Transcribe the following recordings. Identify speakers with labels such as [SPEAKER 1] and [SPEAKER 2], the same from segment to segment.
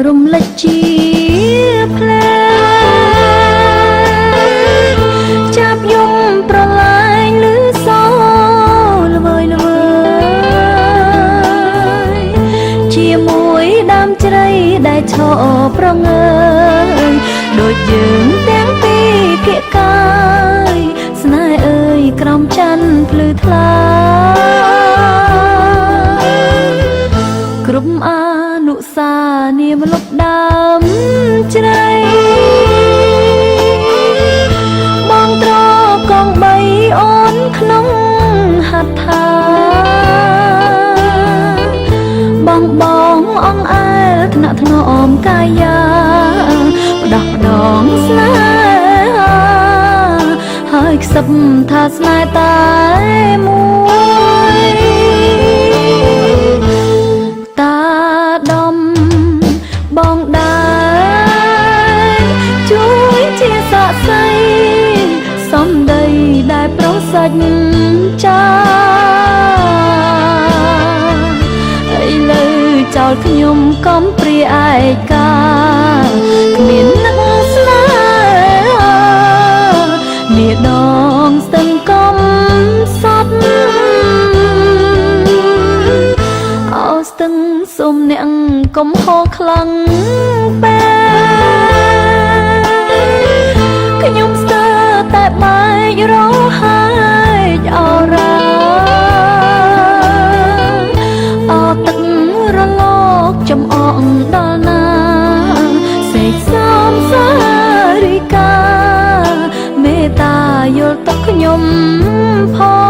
[SPEAKER 1] រំលេចជាផ្លែចាប់យំប្រឡាយឬសោល្វើយល្វើយជាមួយដើមជ្រៃដែលឈរប្រងើយដូចយើងទាំងពីរភាគកាយស្នេហ៍អើយក្រំច័ន្ទភ្លឺថ្លាគ្រប់អនុសានាមលុបដើមជ្រៃបងត្រកងបីអូនក្នុងហត្ថាបងអង្អែលថ្នាក់ថ្នមកាយាផ្ដោះផ្ដងស្នេហាហើយខ្សឹបថាស្នេហ៍តែមួយតាដំបងដែរជួយជាសាក្សីសំដីដែលប្រសិទ្ធចាឥឡូវចោលខ្ញុំកំព្រាឯកាគ្មាននឹកស្នេហានាដងស្ទឹងកំសត់អោស្ទឹងសុំអ្នកកុំហោខ្លាំងពេកខ្ញុំស្ទើរតែបែករហាយអរ៉ាអោទឹករលកចំអងដល់ណាសេកសំសារិកាមេត្តាយល់ទុកខ្ញុំផង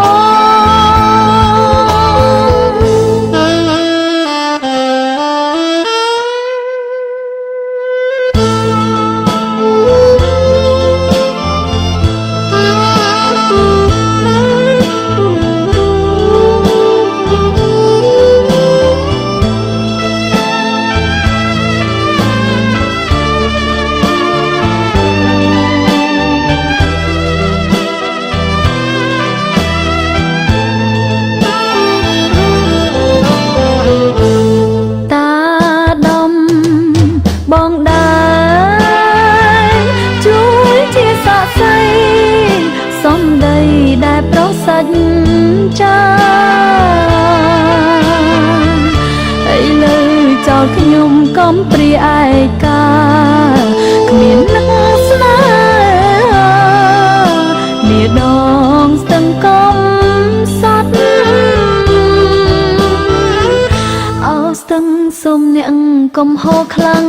[SPEAKER 1] បងដែរជួយជាសាក្សីសំដីដែលប្រសិទ្ធចាឥឡូវចោលខ្ញុំកំព្រាឯកាគ្មាននឹកស្នេហានាដងស្ទឹងកំសត់អោស្ទឹងសុំអ្នកកុំហោខ្លាំង